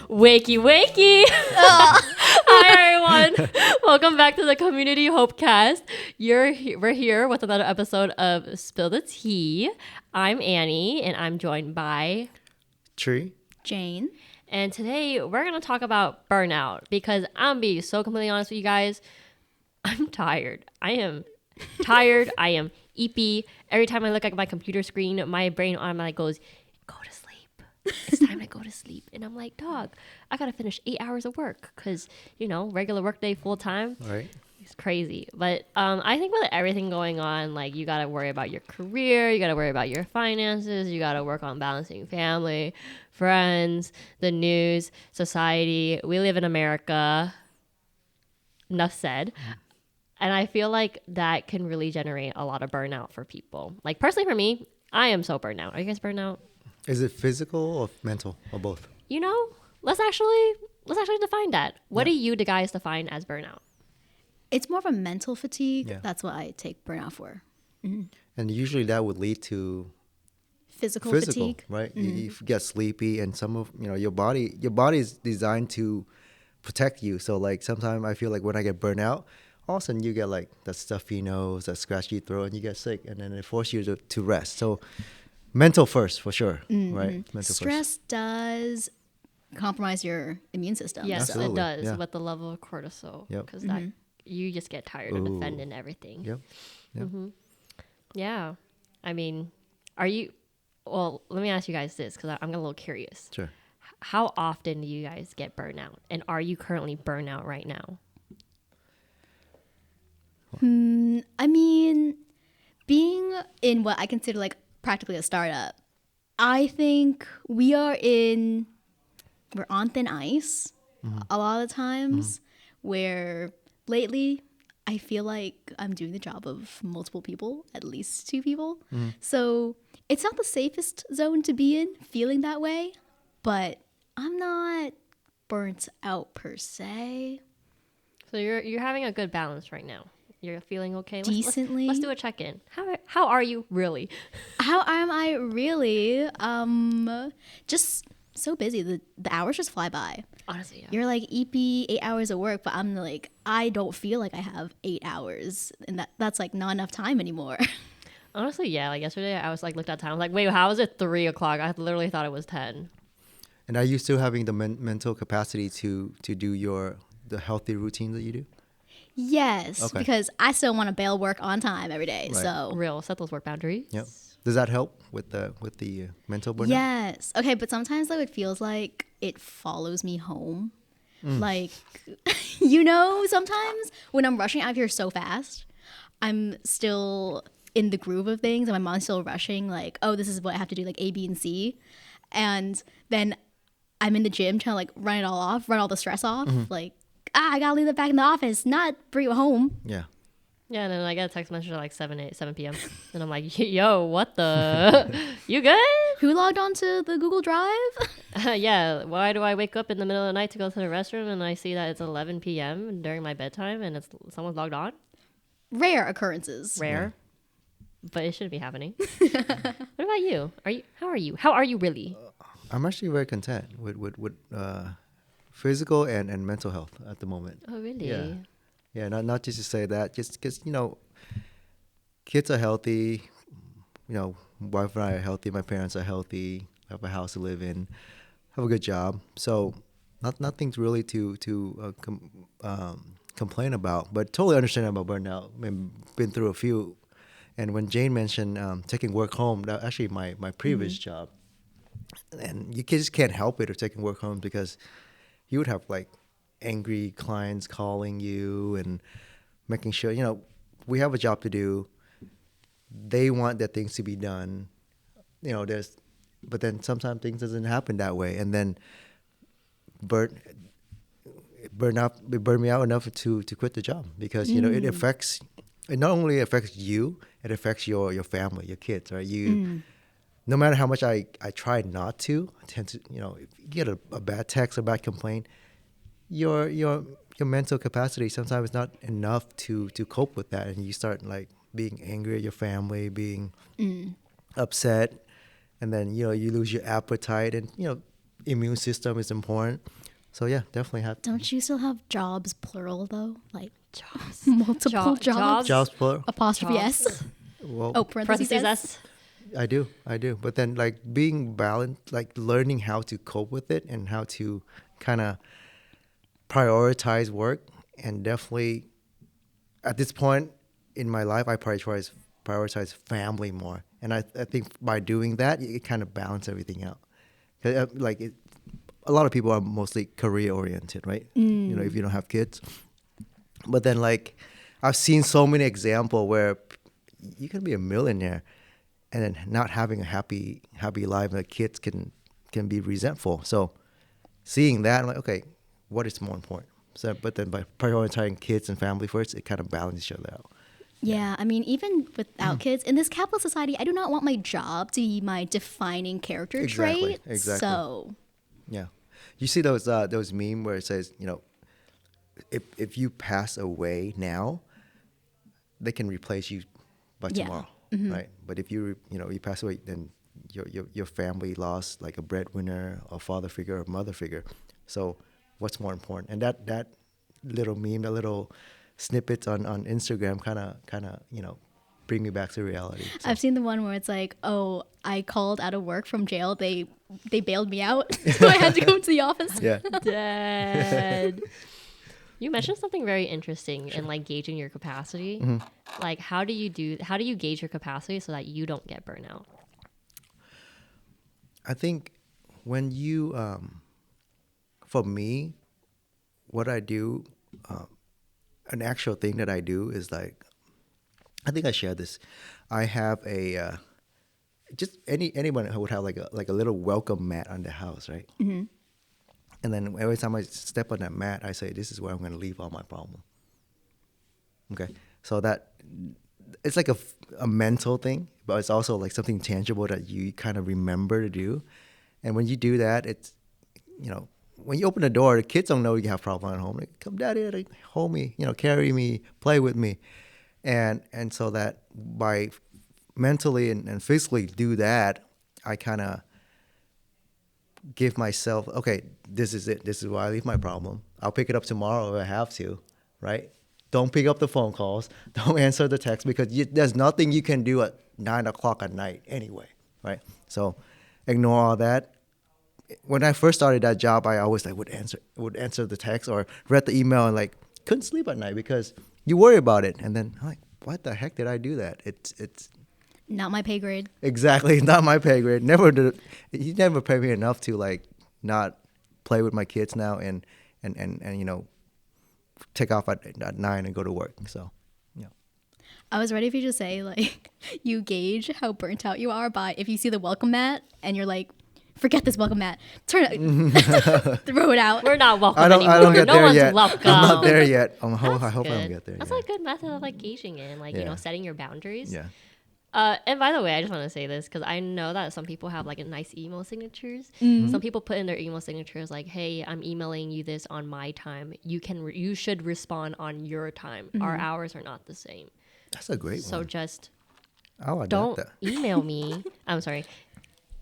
Wakey, wakey. Hi, everyone. Welcome back to the Community HOPEcast. We're here with another episode of Spill the Tea. I'm Annie, and I'm joined by... Tree. Jane. And today, we're going to talk about burnout because I'm going to be so completely honest with you guys. I'm tired. I am tired. I am eepy. Every time I look at my computer screen, my brain automatically goes, go to sleep. It's time to go to sleep. And I'm like, dog, I got to finish 8 hours of work because, regular workday full time. Right. It's crazy. But I think with everything going on, like you got to worry about your career. You got to worry about your finances. You got to work on balancing family, friends, the news, society. We live in America. Enough said. And I feel like that can really generate a lot of burnout for people. Like personally for me, I am so burnt out. Are you guys burnt out? Is it physical or mental or both? Let's actually define that. What do you guys define as burnout? It's more of a mental fatigue. Yeah. That's what I take burnout for. And usually that would lead to Physical fatigue. right? You get sleepy, and some of your body is designed to protect you. So like sometimes I feel like when I get burnt out, all of a sudden you get like that stuffy nose, that scratchy throat, and you get sick, and then it forces you to rest. So mental first, for sure, right? Mental Stress does compromise your immune system. Yes, Absolutely, it does yeah. with the level of cortisol. Yep. Because you just get tired of defending everything. Yep. Yep. Yeah. I mean, well, let me ask you guys this because I'm a little curious. Sure. How often do you guys get burnout? And are you currently burnout right now? I mean, being in what I consider like practically a startup, I think we're on thin ice a lot of the times where lately I feel like I'm doing the job of multiple people, at least 2 people. So it's not the safest zone to be in, feeling that way, but I'm not burnt out per se. So you're having a good balance right now. You're feeling okay? Decently. Let's do a check-in. How are you really? How am I really? Just so busy. The hours just fly by. Honestly, yeah. You're like eepy 8 hours of work, but I'm like, I don't feel like I have 8 hours, and that's like not enough time anymore. Honestly, yeah. Like yesterday, I was like looked at time. I was like, wait, how is it 3 o'clock? I literally thought it was 10. And are you still having the mental capacity to do the healthy routine that you do? Yes, Okay. because I still want to bail work on time every day. Right. So Real set those work boundaries. Yep. Does that help with the mental burnout? yes, okay, but sometimes though it feels like it follows me home. Like, sometimes when I'm rushing out of here so fast, I'm still in the groove of things, and my mind's still rushing. Like, oh, this is what I have to do, like A, B, and C, and then I'm in the gym trying to like run all the stress off. Like, I gotta leave it back in the office, not bring it home. Yeah. Yeah, and then I get a text message at like 7 p.m. And I'm like, yo, what the? You good? Who logged on to the Google Drive? Yeah, why do I wake up in the middle of the night to go to the restroom and I see that it's 11 p.m. during my bedtime and someone's logged on? Rare occurrences. Rare. But it shouldn't be happening. What about you? How are you? How are you really? I'm actually very content with physical and mental health at the moment. Oh, really? Yeah. Yeah, not just to say that, just because, kids are healthy, wife and I are healthy, my parents are healthy, I have a house to live in, have a good job. So nothing's really to complain about, but totally understand about burnout. I've been through a few. And when Jane mentioned taking work home, that actually my previous job. And you just can't help it of taking work home because you would have like angry clients calling you and making sure, we have a job to do. They want their things to be done. But then sometimes things doesn't happen that way. And then it burned me out enough to quit the job because, it not only affects you, it affects your family, your kids, right? No matter how much I try not to, I tend to, if you get a bad text, a bad complaint, your mental capacity sometimes is not enough to cope with that, and you start like being angry at your family, being upset, and then you lose your appetite, and immune system is important. So yeah, definitely have Don't you still have jobs plural though? Like Jobs. multiple jobs? jobs for. Apostrophe Jobs. S. Well, Oh, parentheses Parentheses S. S. I do. But then like being balanced, like learning how to cope with it and how to kind of prioritize work, and definitely at this point in my life, I prioritize family more. And I think by doing that, it kind of balances everything out. 'Cause, a lot of people are mostly career oriented, right? You know, if you don't have kids. But then like I've seen so many examples where you can be a millionaire and then not having a happy life, and the kids can be resentful. So seeing that, I'm like, okay, what is more important? So, but then by prioritizing kids and family first, it kind of balances each other out. Yeah, I mean, even without kids, in this capitalist society, I do not want my job to be my defining character trait. Exactly. So, Yeah, you see those meme where it says, you know, if you pass away now, they can replace you by Yeah. tomorrow, right? But if you pass away, then your family lost like a breadwinner, a father figure, or mother figure. So what's more important? And that little meme, that little snippets on Instagram kind of bring me back to reality. So. I've seen the one where it's like, oh, I called out of work from jail. They bailed me out, so I had to go to the office. Yeah. Dead. You mentioned something very interesting in like gauging your capacity. Like how do you gauge your capacity so that you don't get burnout? I think when you, for me, what I do, an actual thing that I do is like, I think I shared this. I have a, just anyone who would have like a little welcome mat on the house, right? Mm-hmm. And then every time I step on that mat, I say, this is where I'm going to leave all my problem. Okay. So that it's like a mental thing, but it's also like something tangible that you kind of remember to do. And when you do that, it's, you know, when you open the door, the kids don't know you have a problem at home. They come, Daddy, they hold me, you know, carry me, play with me. And so that by mentally and physically do that, I kind of give myself, okay, this is it. This is where I leave my problem. I'll pick it up tomorrow if I have to, right? Don't pick up the phone calls. Don't answer the text because there's nothing you can do at 9 o'clock at night anyway, right? So ignore all that. When I first started that job, I always like would answer the text or read the email and like couldn't sleep at night because you worry about it. And then I'm like, what the heck did I do that? It's Not my pay grade. exactly not my pay grade. He never paid me enough to like not play with my kids now and you know take off at 9 and go to work. So yeah. I was ready for you to say like you gauge how burnt out you are by if you see the welcome mat and you're like, forget this welcome mat, turn it, throw it out. We're not welcome I don't anymore. get No there one's yet. welcome. I'm not there yet. I hope That's I don't good. get there That's yet. a good method of like gauging it and like, you know, Yeah. setting your boundaries. Yeah. And by the way, I just want to say this because I know that some people have like a nice email signatures. Some people put in their email signatures like, "Hey, I'm emailing you this on my time. You should respond on your time. Our hours are not the same. That's a great So one. just I'll adapt don't that. email me. I'm sorry.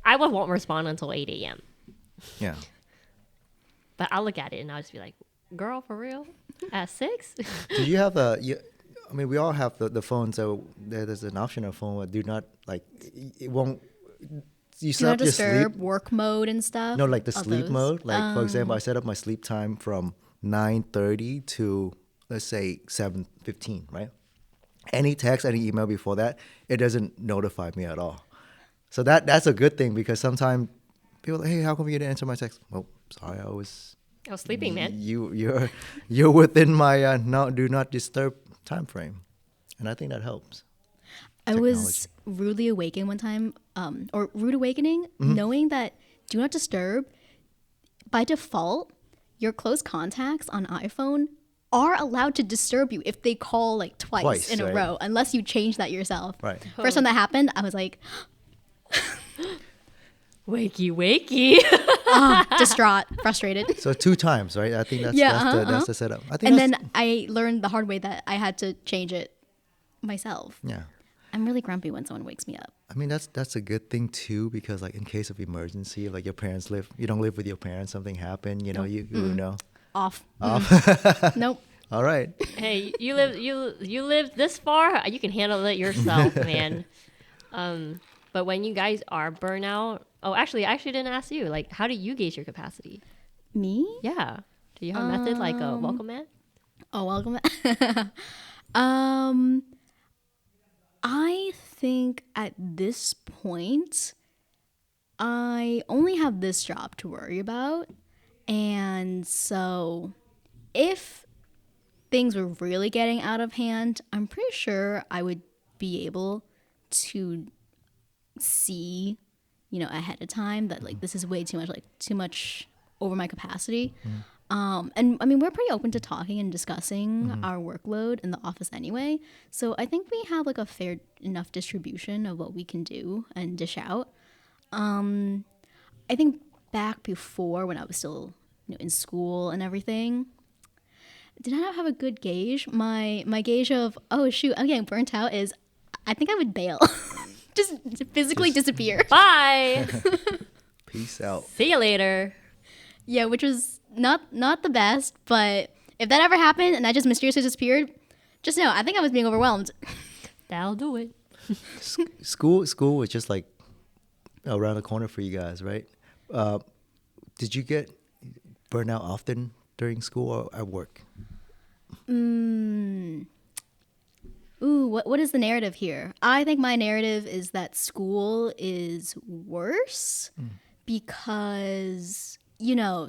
I won't respond until 8 a.m. Yeah. But I'll look at it and I'll just be like, "Girl, for real? At 6?" Do you have I mean, we all have the phone, so there's an option on phone where do not, like, it won't, you Do set not up your disturb, sleep. work mode and stuff. No, like the All sleep those. mode. Like, for example, I set up my sleep time from 9:30 to, let's say, 7:15, right? Any text, any email before that, it doesn't notify me at all. So that's a good thing because sometimes people are like, hey, how come you didn't answer my text? Well, sorry, I was sleeping, man. You're within my do not disturb time frame, and I think that helps. I was rudely awakened one time, or rude awakening, knowing that do not disturb, by default, your close contacts on iPhone are allowed to disturb you if they call like twice in a right. row, unless you change that yourself. Right. First time that happened, I was like, Wakey. distraught, frustrated. So 2 times, right? I think that's Yeah, that's the setup. I think And that's, then I learned the hard way that I had to change it myself. yeah. I'm really grumpy when someone wakes me up. I mean, that's a good thing too, because like in case of emergency, like your parents you don't live with your parents, something happened, you know, Nope. you know. Off. Off. Nope. All right. Hey, you live this far. You can handle it yourself, man. But when you guys are burnout, I actually didn't ask you. Like, how do you gauge your capacity? Me? Yeah. Do you have a method like a welcome mat? Oh, welcome. I think at this point, I only have this job to worry about. And so if things were really getting out of hand, I'm pretty sure I would be able to see, ahead of time that like this is way too much, like too much over my capacity. And I mean, we're pretty open to talking and discussing our workload in the office anyway. So I think we have like a fair enough distribution of what we can do and dish out. I think back before when I was still in school and everything, did I not have a good gauge? My gauge of, oh shoot, I'm getting burnt out is I think I would bail. Just physically disappear. Bye. Peace out. See you later. Yeah, which was not the best, but if that ever happened and I just mysteriously disappeared, just know I think I was being overwhelmed. That'll do it. School was just like around the corner for you guys, right? Did you get burnout often during school or at work? Ooh, what is the narrative here? I think my narrative is that school is worse because,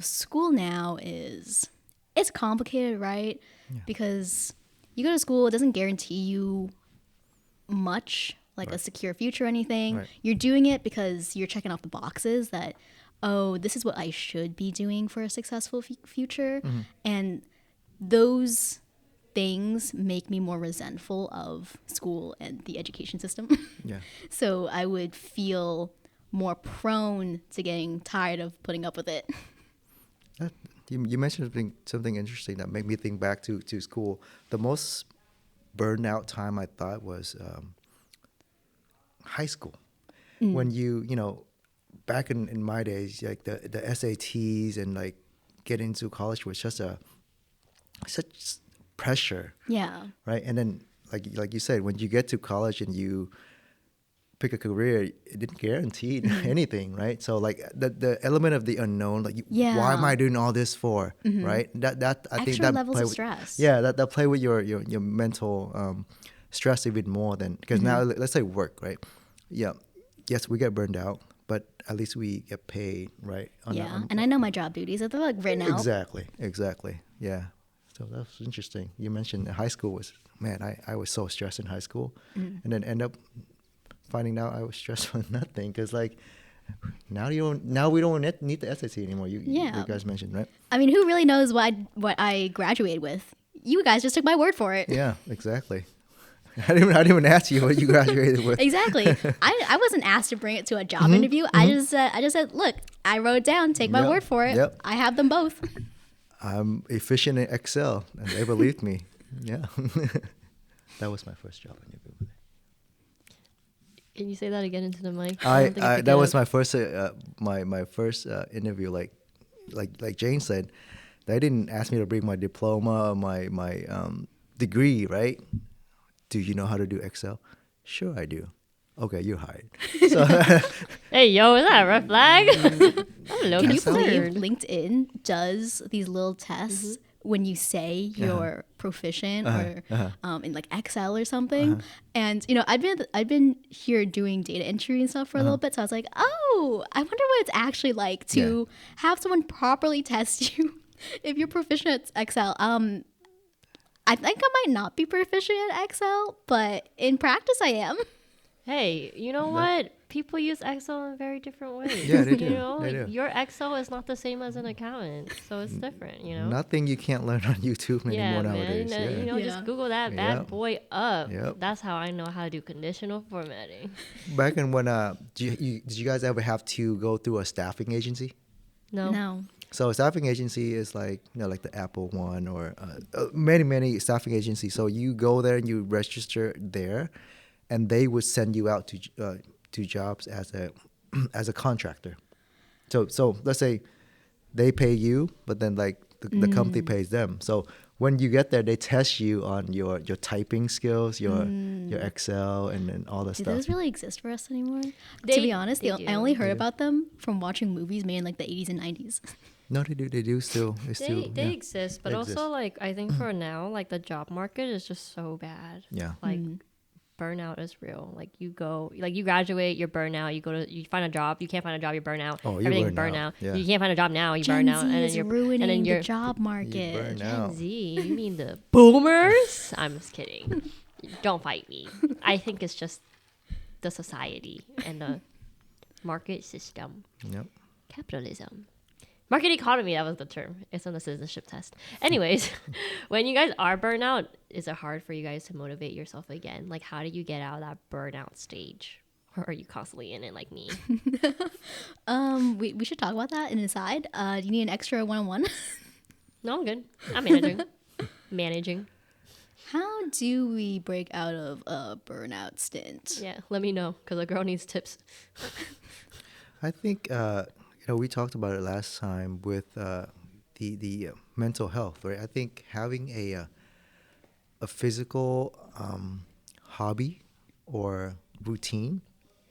school now it's complicated, right? Yeah. Because you go to school, it doesn't guarantee you much, like a secure future or anything. Right. You're doing it because you're checking off the boxes that, oh, this is what I should be doing for a successful future. And those things make me more resentful of school and the education system. Yeah. So I would feel more prone to getting tired of putting up with it. You mentioned something interesting that made me think back to school. The most burnout time I thought was high school. When back in my days, like the SATs and like getting into college was just such pressure. Yeah. Right. And then like you said, when you get to college and you pick a career, it didn't guarantee anything, right? So like the element of the unknown, like why am I doing all this for, right? That I think that levels of stress. That play with your mental stress even more than because now let's say work, right? Yeah, yes, we get burned out, but at least we get paid, right? And I know my job duties. They're like written out. Exactly. Yeah. So that's interesting. You mentioned high school was, man, I was so stressed in high school, and then end up finding out I was stressed for nothing because like now we don't need the SAT anymore. You guys mentioned, right? I mean, who really knows what I graduated with? You guys just took my word for it. Yeah, exactly. I didn't even ask you what you graduated with. Exactly. I wasn't asked to bring it to a job interview. I just said, look, I wrote it down. Take my word for it. Yep. I have them both. I'm efficient in Excel, and they believed me. Yeah. That was my first job interview. Can you say that again into the mic? That was my first my first interview. Like Jane said, they didn't ask me to bring my diploma or my degree, right? Do you know how to do Excel? Sure, I do. Okay, you're hired. So hey, yo, is that a red flag? Can you believe LinkedIn does these little tests when you say you're proficient or in like Excel or something? And I've been here doing data entry and stuff for a little bit, so I was like, oh, I wonder what it's actually like to have someone properly test you if you're proficient at Excel. I think I might not be proficient at Excel, but in practice I am. Hey, you know what? People use Excel in very different ways. Yeah, they do. They do. Your Excel is not the same as an accountant, so it's different, Nothing you can't learn on YouTube anymore nowadays. Just Google that bad boy up. Yep. That's how I know how to do conditional formatting. Back in when, did you guys ever have to go through a staffing agency? No. So a staffing agency is like, like the Apple one or many staffing agencies. So you go there and you register there. and they would send you out to jobs as a as a contractor. So let's say they pay you, but then like the company pays them. So when you get there, they test you on your typing skills, your Excel, and then all the Do stuff. those really exist for us anymore? To They- be honest, they I only heard do. about them from watching movies made in like the 80s and 90s. No, they do. They do still. They Yeah. exist, but They also exist. like I think for now, like the job market is just so bad. Yeah. Like burnout is real. Like you graduate, you're burnout. You find a job, you can't find a job, you're burnout. Oh, you're Everything's burnt burnout. out. Yeah. You can't find a job now, you Gen burn out, Z and then is you're ruining and then the you're job market. burn Gen out. Z. You mean the boomers? I'm just kidding. Don't fight me. I think it's just the society and the market system. Yep. Capitalism. Market economy, that was the term. It's on the citizenship test. Anyways, when you guys are burnout, is it hard for you guys to motivate yourself again? Like, how do you get out of that burnout stage? Or are you constantly in it like me? We should talk about that in aside. Do you need an extra one-on-one? No, I'm good. I'm managing. Managing. How do we break out of a burnout stint? Yeah, let me know, because a girl needs tips. I think we talked about it last time with the mental health, right? I think having a physical hobby or routine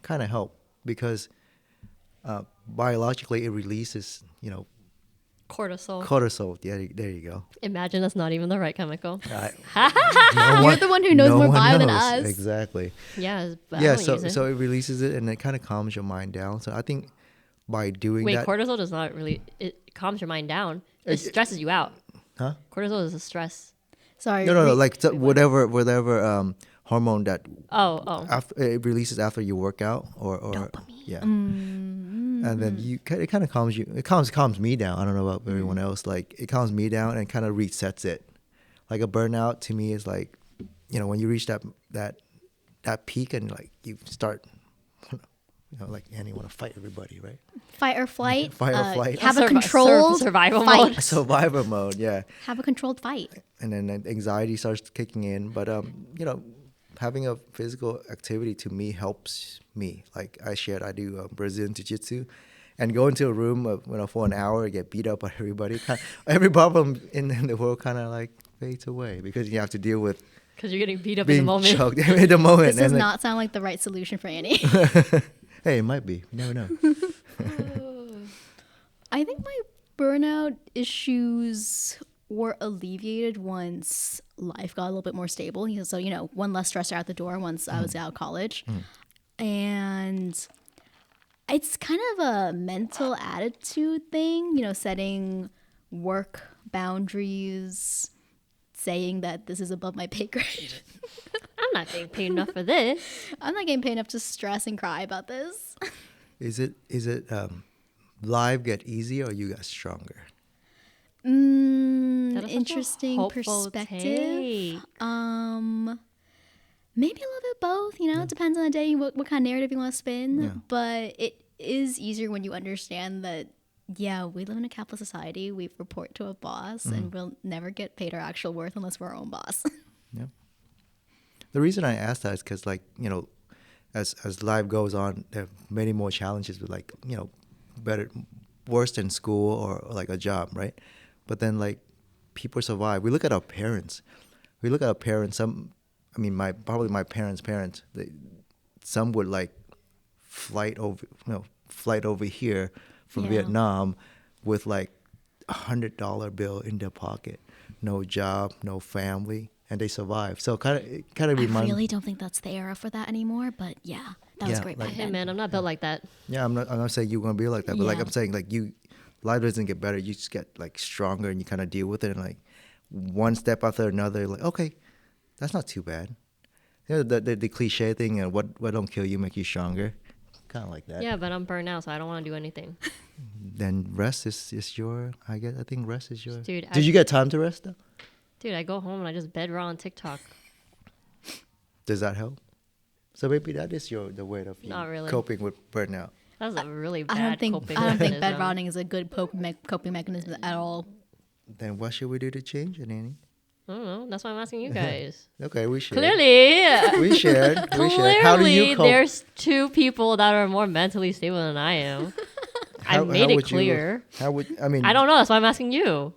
kind of help because biologically it releases Cortisol. cortisol. Yeah, there you go. Imagine that's not even the right chemical. You're the one who knows more one bio than knows. us. Exactly. Yeah, but I Yeah, don't use it. so it releases it and it kind of calms your mind down. So I think by doing Wait, that, cortisol does not really, it calms your mind down. It It- stresses you out. huh? Cortisol is a stress. Sorry. No, like whatever hormone that Oh. it releases after you work out or yeah, and then it kind of calms you. It calms me down. I don't know about everyone else. Like it calms me down and kind of resets it. Like a burnout to me is like, when you reach that peak and like you start, like Annie want to fight everybody, right? Fight or flight. Fight or flight. Have a controlled survival fight. mode. Survivor mode, yeah. Have a controlled fight. And then anxiety starts kicking in. But having a physical activity to me helps me. Like I do Brazilian jiu-jitsu, and go into a room for an hour, get beat up by everybody. Every problem in the world kind of like fades away because you have to deal with Because you're getting beat up in the being moment. choked in the moment. This does And, not sound like the right solution for Annie. hey, it might be. You never know. I think my burnout issues were alleviated once life got a little bit more stable. So, one less stressor out the door once I was out of college. And it's kind of a mental attitude thing, setting work boundaries, saying that this is above my pay grade. I'm not getting paid enough for this. I'm not getting paid enough to stress and cry about this. Is it life get easier or you got stronger? That is such a Interesting hopeful perspective. take. Maybe a little bit both. It depends on the day, what kind of narrative you want to spin. Yeah. But it is easier when you understand that. Yeah, we live in a capitalist society. We report to a boss, and we'll never get paid our actual worth unless we're our own boss. Yeah. The reason I asked that is because, like, as life goes on, there are many more challenges with, like, worse than school or like a job, right? But then, like, people survive. We look at our parents. Probably my parents' parents. Some would like flight over here from Yeah. Vietnam with like $100 bill in their pocket, no job, no family, and they survive. So kind of I reminds. really don't think that's the era for that anymore. But yeah, that was Yeah, great like- back Hey then. man, I'm not built like that. Yeah, I'm not saying you're gonna be like that, but like Yeah. I'm saying like life doesn't get better. You just get like stronger and you kind of deal with it. And like one step after another, you're like, okay, that's not too bad. The cliche thing, and what don't kill you make you stronger, kind of like that. Yeah, but I'm burnt out, so I don't want to do anything. Then rest is your. I think rest is your. Dude, Did you get time to rest though? Dude, I go home and I just bed raw on TikTok. Does that help? So maybe that is the way of you Not really. coping with burnout. That was a really bad I don't think coping bed mechanism. rotting is a good coping mechanism at all. Then what should we do to change it, Annie? I don't know. That's why I'm asking you guys. Okay, we shared. Clearly, We shared. We shared. How do you clearly, cope? there's two people that are more mentally stable than I am. I made it would clear. How would I mean? I don't know. That's why I'm asking you.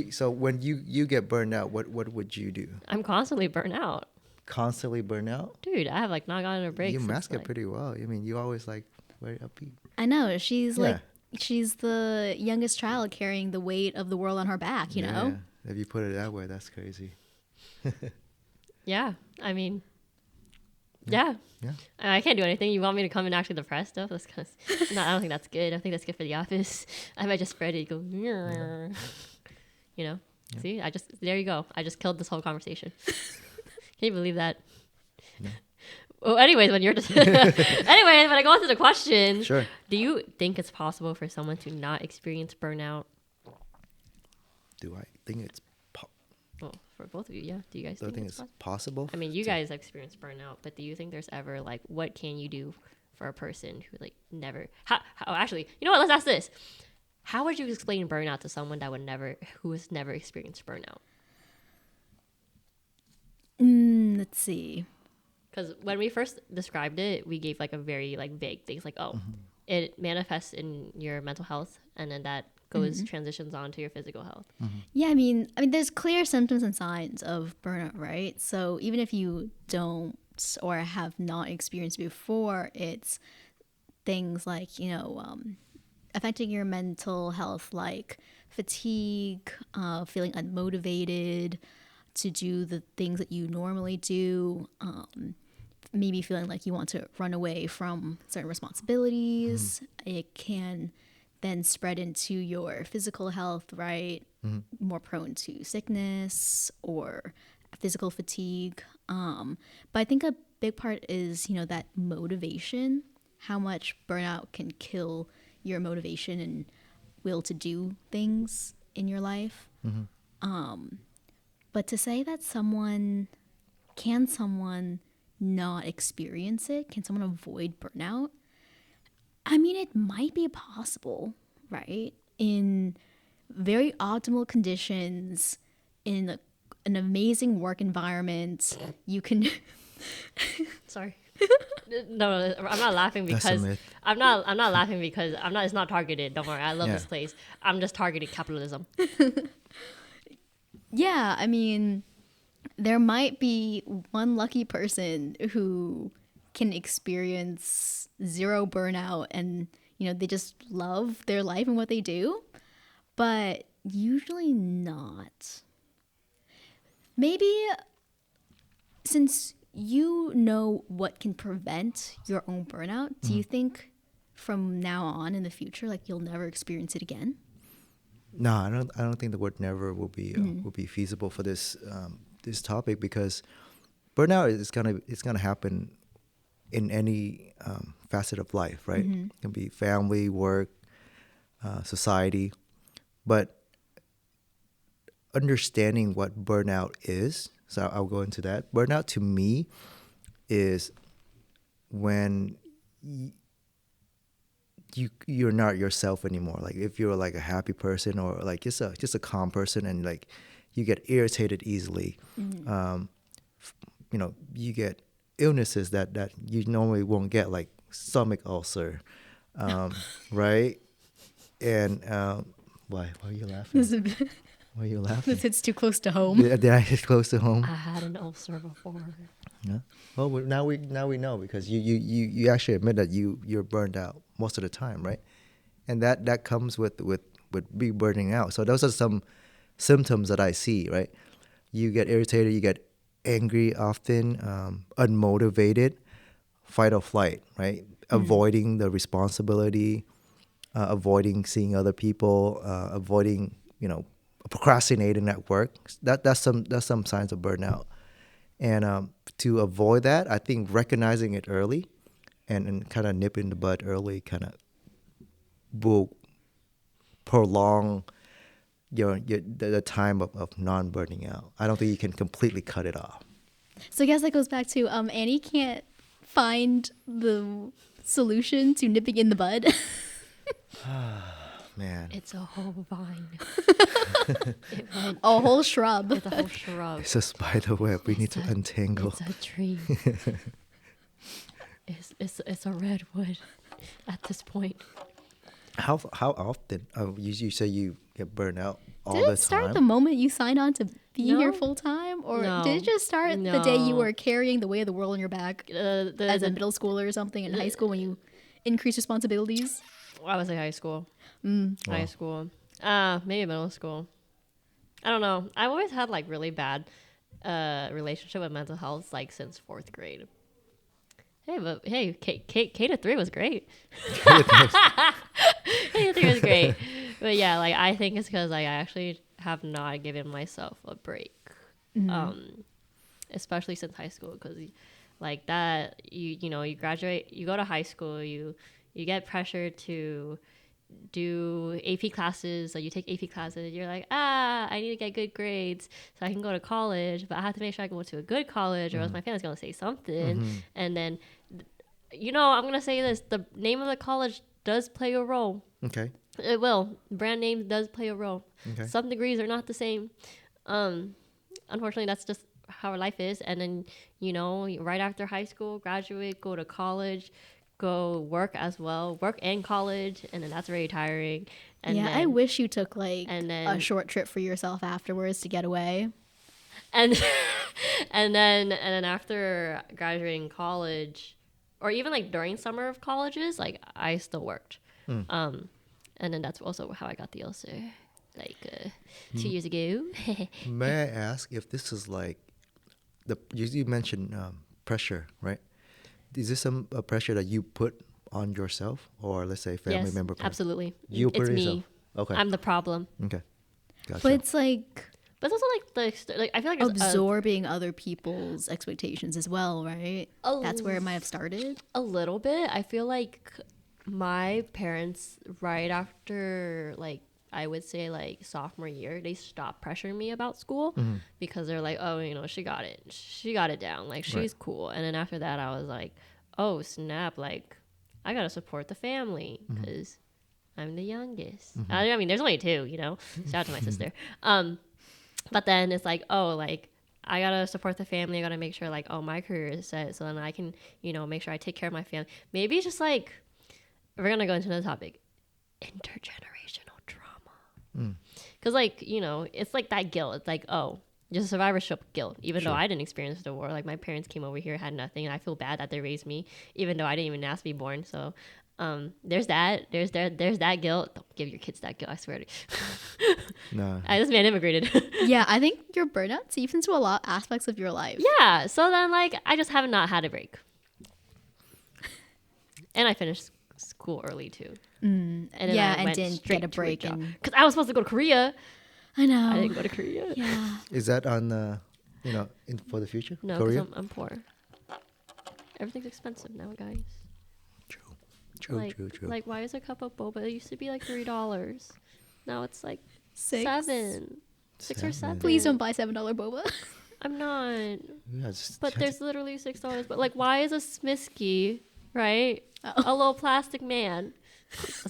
So when you get burned out, what would you do? I'm constantly burnt out. Constantly burn out? Dude, I have like not gotten a break. You since, mask it like, pretty well. I mean, you always like very upbeat. I know. She's Yeah. like, she's the youngest child carrying the weight of the world on her back, you know? Yeah. If you put it that way, that's crazy. Yeah, I mean, yeah. Yeah. I can't do anything. You want me to come and actually depress stuff? That's kind of. No, I don't think that's good. I think that's good for the office. I might just spread it. Go. You know. Yeah. See, there you go. I just killed this whole conversation. Can you believe that? No. Well, anyways, when I go on to the question, Sure. do you think it's possible for someone to not experience burnout? Do I think it's? Well, for both of you, yeah. Do you guys Do I think it's it's possible? possible? I mean, you guys experienced burnout, but do you think there's ever like, what can you do for a person who like never? How actually, you know what? Let's ask this: how would you explain burnout to someone who has never experienced burnout? Let's see. Because when we first described it, we gave like a very like vague things like, oh, it manifests in your mental health, and then that goes transitions on to your physical health. Yeah, I mean, there's clear symptoms and signs of burnout, right? So even if you don't or have not experienced before, it's things like, affecting your mental health, like fatigue, feeling unmotivated to do the things that you normally do, maybe feeling like you want to run away from certain responsibilities. It can then spread into your physical health, right? More prone to sickness or physical fatigue. But I think a big part is, that motivation, how much burnout can kill your motivation and will to do things in your life. But to say that someone not experience it? Can someone avoid burnout? I mean, it might be possible, right? In very optimal conditions, in an amazing work environment, you can. Sorry. No, I'm not laughing That's a because myth. I'm not laughing because it's not targeted. Don't worry, I love Yeah. this place. I'm just targeting capitalism. Yeah, I mean, there might be one lucky person who can experience zero burnout and, they just love their life and what they do, but usually not. Maybe since you know what can prevent your own burnout, do you think from now on in the future, like you'll never experience it again? No, I don't think the word never will be feasible for this this topic, because burnout is gonna happen in any facet of life, right? It can be family, work, society, but understanding what burnout is. So I'll go into that. Burnout to me is when you're not yourself anymore. Like if you're like a happy person or like just a calm person, and like you get irritated easily, you get illnesses that you normally won't get, like stomach ulcer, right? And why are you laughing? Why are you laughing? This hits too close to home. Did I hit close to home? I had an ulcer before. Yeah. Well, now we know, because you actually admit that you're burned out most of the time, right? And that comes with be burning out. So those are some symptoms that I see, right? You get irritated, you get angry often, unmotivated, fight or flight, right? Avoiding the responsibility, avoiding seeing other people, avoiding, procrastinating at work. That's some signs of burnout. And to avoid that, I think recognizing it early and kind of nipping the bud early kind of will prolong the time of non-burning out. I don't think you can completely cut it off. So I guess that goes back to Annie can't find the solution to nipping in the bud. Man, It's a whole vine. It went, A whole shrub. it's a whole shrub. it's a spider web. We need to untangle. It's a tree. It's a redwood at this point. How often? You say you get burned out all Did the it start time? the moment you signed on to be No. here full time, or No. did it just start the day you No. were carrying the weight of the world on your back as a The middle schooler or something in high school when you increased responsibilities? I was like high school. High Wow. school. Maybe middle school. I don't know. I've always had like really bad relationship with mental health like since 4th grade. Hey, K to 3 was great. K to 3 was great. But yeah, like I think it's because like, I actually have not given myself a break. Especially since high school, because like that you know you graduate, you go to high school, you get pressured to do AP classes, so you take AP classes, you're like, I need to get good grades so I can go to college, but I have to make sure I go to a good college or else my family's gonna say something. And then I'm gonna say this, the name of the college does play a role. Okay. It will. Brand name does play a role. Okay. Some degrees are not the same. Unfortunately, that's just how our life is. And then, right after high school, graduate, go to college, go work as well, work in college, and then that's very tiring. And yeah, then, I wish you took like and then- a short trip for yourself afterwards to get away. and and then after graduating college, or even like during summer of colleges, like I still worked. And then that's also how I got the ulcer, like 2 years ago. May I ask if this is like you mentioned pressure, right? Is this some pressure that you put on yourself, or let's say family Yes, member? absolutely. You put It's it me. yourself. Okay. I'm the problem. Okay. Gotcha. But it's like But it's also like I feel like there's absorbing other people's expectations as well, right? That's where it might have started. a little bit. I feel like my parents, right after like I would say like sophomore year, they stopped pressuring me about school because they're like, oh, she got it down, like she's Right. cool. And then after that, I was like, oh snap, like I gotta support the family because I'm the youngest. I mean, there's only 2, Shout out to my sister. But then it's like, oh, like I gotta support the family. I gotta make sure like, oh, my career is set, so then I can, make sure I take care of my family. Maybe it's just like, we're gonna go into another topic, intergenerational trauma. Because like, it's like that guilt. It's like, oh, just survivorship guilt. Even though Sure. I didn't experience the war, like my parents came over here, had nothing, and I feel bad that they raised me, even though I didn't even ask to be born. So there's that. There's that guilt. Don't give your kids that guilt, I swear to you. No. This man immigrated. Yeah, I think your burnout seeps into a lot of aspects of your life. Yeah. So then like I just have not had a break. And I finished school early too. And then Yeah, I and went didn't straight get a to break job. and- Because I was supposed to go to Korea. I know. I didn't go to Korea. Yeah. Is that on for the future? No, because Korea? I'm poor. Everything's expensive now, guys. True. True. Like, why is a cup of boba? It used to be like $3. Now it's like $6. 6 or 7. Please don't buy $7 boba. I'm not. Yeah, just But there's literally $6. But like, why is a Smisky, right? Oh. A little plastic man.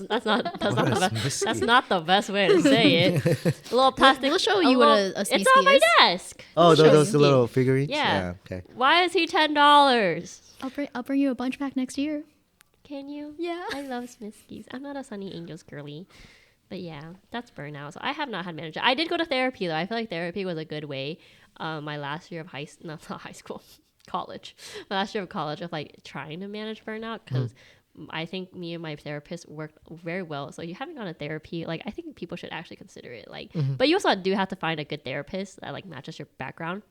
That's not What the is best. Smisky? That's not the best way to say it. A little plastic. We'll show you what a It's Smisky on my is. desk. Oh, We'll show those you. little figurines. Yeah. Okay. Why is he $10? I'll bring you a bunch back next year. Can you? Yeah. I love Smiskies. I'm not a Sunny Angels girly. But yeah, that's burnout. So I have not had management. I did go to therapy though. I feel like therapy was a good way. My last year of not high school, college. My last year of college of like trying to manage burnout because I think me and my therapist worked very well. So you haven't gone to therapy, like I think people should actually consider it. Like, but you also do have to find a good therapist that like matches your background.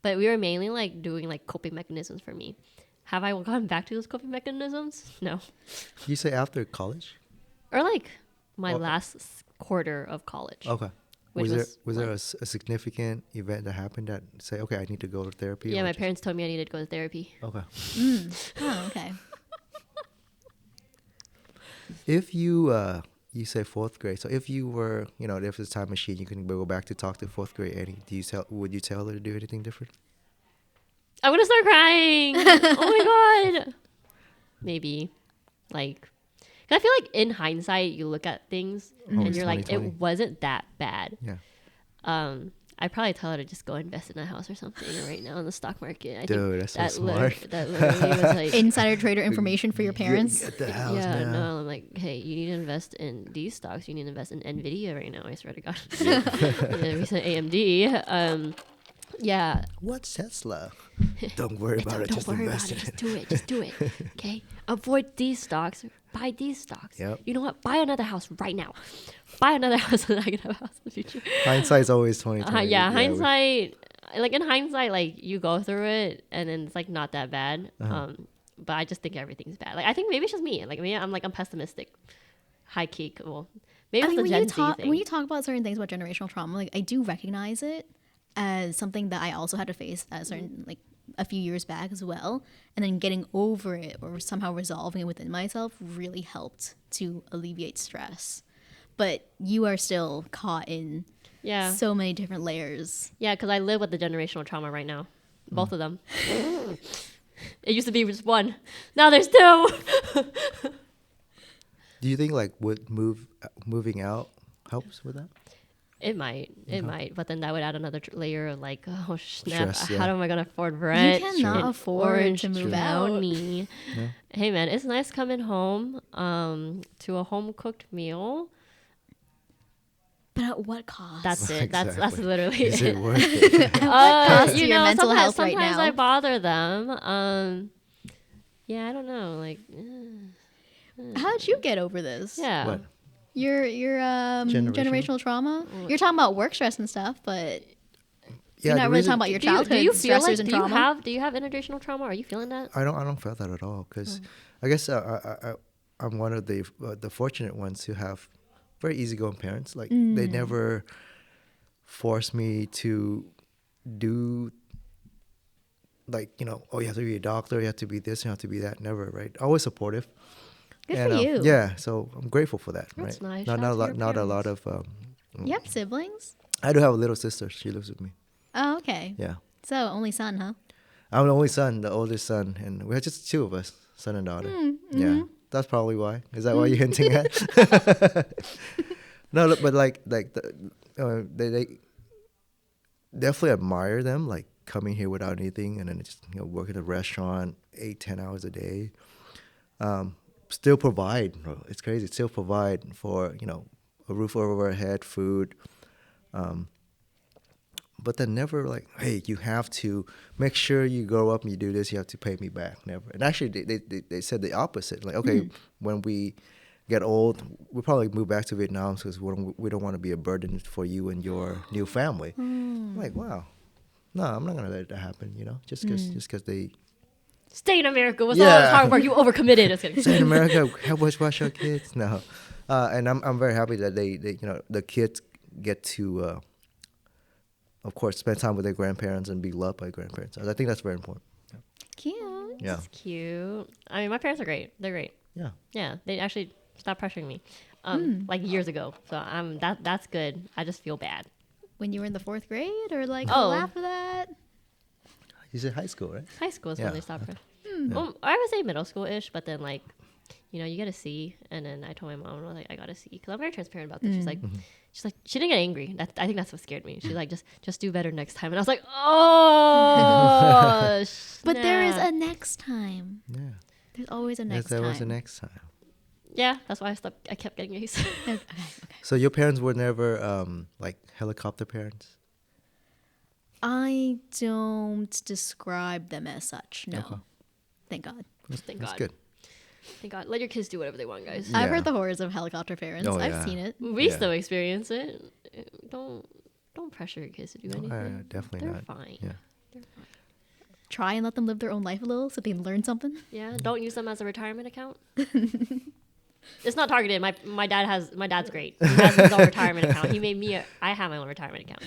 But we were mainly like doing like coping mechanisms for me. Have I gone back to those coping mechanisms? No. You say after college? Or like my Oh. last quarter of college. Okay. Which Was there like- a significant event that happened that say, okay, I need to go to therapy? Yeah, or my just- parents told me I needed to go to therapy. Okay. Oh, okay. If you say 4th grade, so if you were, if there's a time machine, you can go back to talk to 4th grade Annie. Would you tell her to do anything different? I'm gonna start crying. Oh my god. Maybe, like, 'Cause I feel like in hindsight, you look at things and Always you're like, 2020. it wasn't that bad. Yeah. I'd probably tell her to just go invest in a house or something right now in the stock market. I Dude, think that's so that smart. that literally was like, Insider trader information for your parents. Get the house yeah, now. no, I'm like, hey, you need to invest in these stocks. You need to invest in Nvidia right now. I swear to God. Recent AMD. Yeah. What's Tesla? Don't worry about it. Don't Just worry about invest it. in Just it. do it. Just do it. Okay. Avoid these stocks. Buy these stocks. Yep. You know what? Buy another house right now. Buy another house and I can have a house in the future. Hindsight's always 2020. Yeah, hindsight. Like in hindsight, like you go through it and then it's like not that bad. But I just think everything's bad. Like I think maybe it's just me. Like maybe I'm pessimistic. High key. Well, maybe I it's mean, the Gen Z thing. when you talk about certain things about generational trauma, like I do recognize it as something that I also had to face at a few years back as well, and then getting over it or somehow resolving it within myself really helped to alleviate stress. But you are still caught in Yeah. so many different layers. Yeah, because I live with the generational trauma right now. Both of them. It used to be just one. Now there's two. Do you think like moving out helps with that? It might. It might. But then that would add another layer of like, oh, snap. Stress, yeah. How am I going to afford rent? You cannot in afford Orange to move out. County? Yeah. Hey, man, it's nice coming home to a home-cooked meal. But at what cost? That's it. That's Exactly. literally Is it. it worth it? cost to You your know, mental sometimes, health right sometimes now? I bother them. Yeah, I don't know. Like, How did you get over this? yeah. What? Your generational trauma? You're talking about work stress and stuff, but you're Yeah, not the really reason- talking about your Do you childhood feel stressors like, and do you trauma. do you have intergenerational trauma? Are you feeling that? I don't feel that at all because I guess I'm one of the fortunate ones who have very easygoing parents. Like they never force me to do like oh, you have to be a doctor, you have to be this, you have to be that. Never, right? Always supportive. Good And, for you. Yeah, so I'm grateful for that. That's right? nice. Not Shout out a to lot. your Not a lot of. You have siblings? I do have a little sister. She lives with me. Oh, okay. Yeah. So only son, huh? I'm the only son, the oldest son, and we have just two of us, son and daughter. Yeah, that's probably why. Is that why you're hinting at? No, look, but they definitely admire them, like coming here without anything, and then just work at a restaurant 8-10 hours a day. Still provide. Bro. It's crazy. Still provide for a roof over our head, food. But then never like, hey, you have to make sure you grow up and you do this. You have to pay me back. Never. And actually, they said the opposite. Like, okay, when we get old, we'll probably move back to Vietnam because we don't want to be a burden for you and your new family. I'm like, wow, no, I'm not gonna let that happen. Just because they Stay in America. What's all this hard work? You overcommitted. Just kidding. stay in America, help us watch our kids. No, and I'm very happy that they the kids get to. Of course, spend time with their grandparents and be loved by grandparents. I think that's very important. Cute. Yeah. It's cute. I mean, my parents are great. They're great. Yeah. Yeah, they actually stopped pressuring me, like years ago. So that's good. I just feel bad. When you were in the 4th grade or like Oh. after that? You said high school, right? High school is Yeah. when they stopped pressuring. Well, I would say middle school-ish, but then like, you get a C, and then I told my mom, I was like, I got a C, because I'm very transparent about this. She's like, she didn't get angry. I think that's what scared me. She's like, just do better next time. And I was like, oh, But there is snap. a next time. Yeah. There's always a next There time. was the next time. Yeah, that's why I kept getting A's. Okay. So your parents were never like helicopter parents? I don't describe them as such. No. Okay. Thank God. Thank That's God. good. Thank God. Let your kids do whatever they want, guys. Yeah. I've heard the horrors of helicopter parents. Oh, I've yeah. seen it. We Yeah. still experience it. Don't pressure your kids to do anything. Definitely They're not. fine. Yeah. They're fine. Try and let them live their own life a little so they can learn something. Yeah. Don't use them as a retirement account. It's not targeted. My dad's great. He has his own retirement account. He made me I have my own retirement account.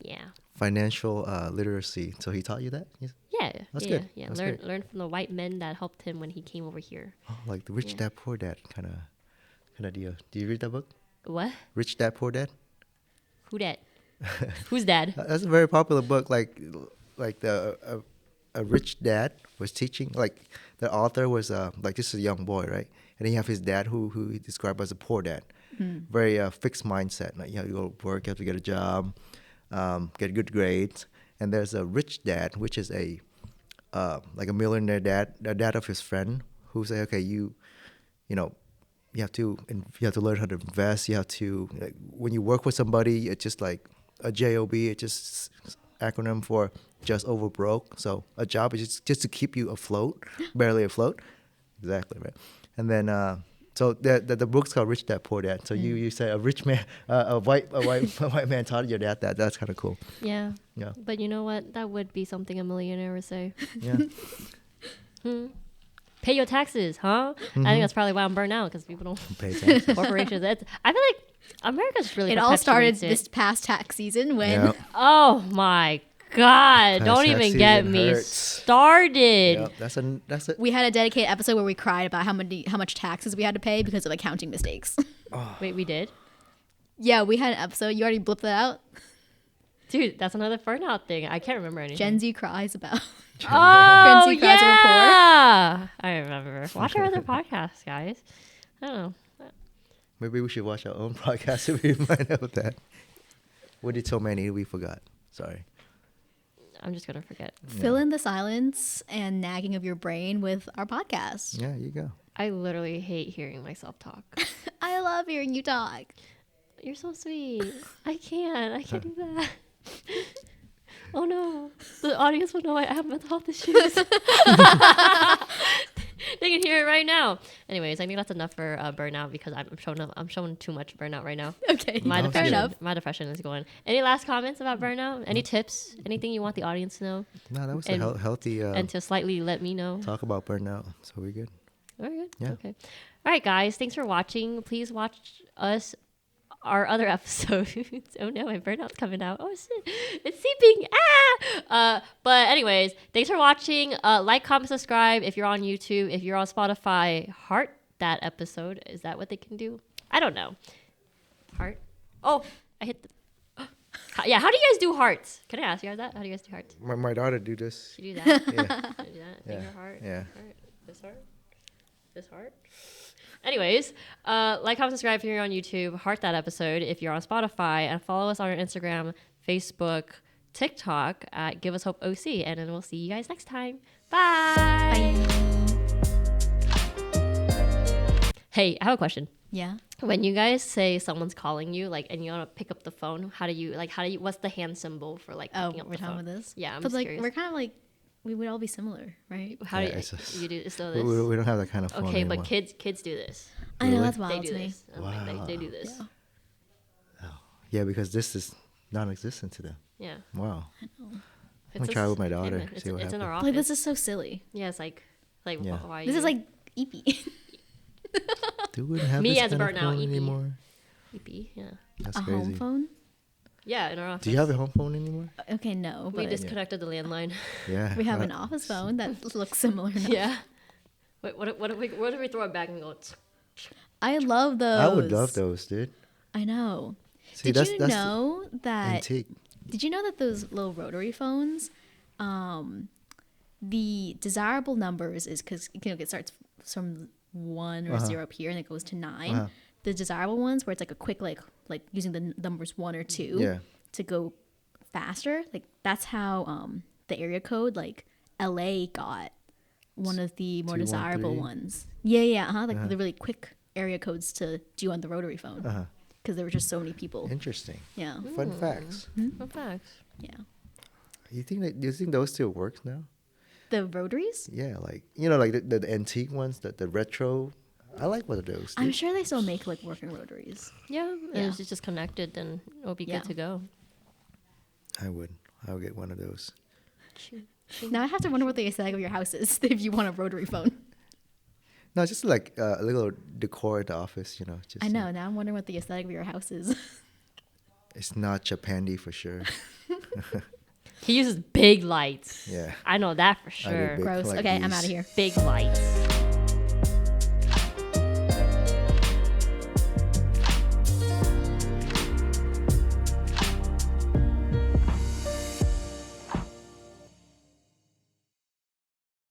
Yeah. Financial literacy. So he taught you that? Yes. Yeah. That's yeah, good. Yeah. That's Learn great. learn from the white men that helped him when he came over here. Oh, like the Rich Yeah. Dad Poor Dad kind of deal. Do you read that book? What? Rich Dad Poor Dad? Who dat? Who's dad? That's a very popular book. Like the a rich dad was teaching, like the author was like this is a young boy, right? And then you have his dad who he described as a poor dad, very fixed mindset. Like you have to go to work, you have to get a job, get good grades. And there's a rich dad, which is a like a millionaire dad, the dad of his friend, who say, okay, you know, you have to learn how to invest. You have to like, when you work with somebody, it's just like a job. It's just acronym for just over broke. So a job is just to keep you afloat, barely afloat. Exactly right. And then so the book's called Rich Dad Poor Dad. So you say a rich man, a white man taught your dad that. That's kind of cool. Yeah. Yeah. But you know what? That would be something a millionaire would say. Yeah. Pay your taxes, huh? I think that's probably why I'm burnt out because people don't Pay taxes. corporations. I feel like America's really It all started perpetuates it. this past tax season when Yep. Oh my God! Past Don't tax even get season me hurts. started. Yep. That's it. we had a dedicated episode where we cried about how much taxes we had to pay because of accounting mistakes. Wait, we did, Yeah, we had an episode. You already blipped that out. dude. That's another burnout thing. I can't remember anything. Gen Z cries about. Oh Gen Z cries over poor. yeah, I remember. Watch our other podcasts, guys. I don't know. Maybe we should watch our own podcast if we find out that. What did so many we forgot? Sorry. I'm just gonna forget. Fill in the silence and nagging of your brain with our podcast. Yeah, you go. I literally hate hearing myself talk. I love hearing you talk. You're so sweet. I can't do that. Oh no, the audience will know I have mental health issues. They can hear it right now. Anyways, I think that's enough for burnout because I'm showing too much burnout right now. Okay, My No, fair it's enough. My depression is going. Any last comments about burnout? Any tips? Anything you want the audience to know? No, that was And- a healthy And to slightly let me know. talk about burnout. So we're good. All right. Yeah. Okay. All right, guys. Thanks for watching. Please watch our other episodes. Oh no, my burnout's coming out. Oh shit, it's seeping. But anyways, thanks for watching. Like, comment, subscribe if you're on YouTube. If you're on Spotify, heart that episode. Is that what they can do? I don't know. Heart. Oh, I hit the. Yeah, how do you guys do hearts? Can I ask you guys that? How do you guys do hearts? My daughter do this. You do that? Yeah. You do that? Yeah. Finger heart? Yeah. Heart? This heart? This heart? Anyways, like, comment, subscribe if you're on YouTube. Heart that episode if you're on Spotify. And follow us on our Instagram, Facebook, TikTok at Give Us Hope OC. And then we'll see you guys next time. Bye. Hey, I have a question. Yeah. When you guys say someone's calling you, like, and you want to pick up the phone, what's the hand symbol for, like, Oh, picking up we're the talking phone? about this. Yeah, I'm But just like, curious. we're kind of like, we would all be similar, right? How Yeah, do it's just- you do still We, this? we don't have that kind of phone Okay, anymore. but kids do this. I know Really? that's They wild do to me. this. I'm like, they do this. Yeah. Yeah, because this is non-existent to them. Yeah. Wow. It's gonna try with my daughter, It's, see what it's in our happens. office. Like, this is so silly. Yeah, it's like Yeah. why? This you- is like eepy. Do we have Me this as a kind of burnout phone EP. anymore? creepy. Yeah. That's A crazy. home phone? Yeah, in our office. Do you have a home phone anymore? Okay, no, We but disconnected the landline. Yeah. we have an office phone that looks similar enough. Yeah. Wait, what if we throw it back and go? I love those. I would love those, dude. I know. See, Did you know that? antique. Did you know that those little rotary phones, the desirable numbers is because it starts from 1 or 0 up here and it goes to 9. The desirable ones where it's like a quick like using the numbers 1 or 2 Yeah. to go faster. Like that's how the area code like LA got one of the more desirable 213? ones. Yeah, like the really quick area codes to do on the rotary phone because there were just so many people. Interesting. Yeah, Fun facts. Fun facts. yeah. Do you think those still work now? The rotaries? Yeah, like like the antique ones, the retro. I like one of those. I'm dude. sure they still make like working rotaries. Yeah, Yeah. it's just connected, then it'll be Yeah. good to go. I would get one of those. Now I have to wonder what the aesthetic of your house is if you want a rotary phone. No, just like a little decor in the office, Just, I know. Now I'm wondering what the aesthetic of your house is. It's not Japandi for sure. He uses big lights. Yeah. I know that for I do sure. big Gross. like Okay, I'm these. out of here. Big lights.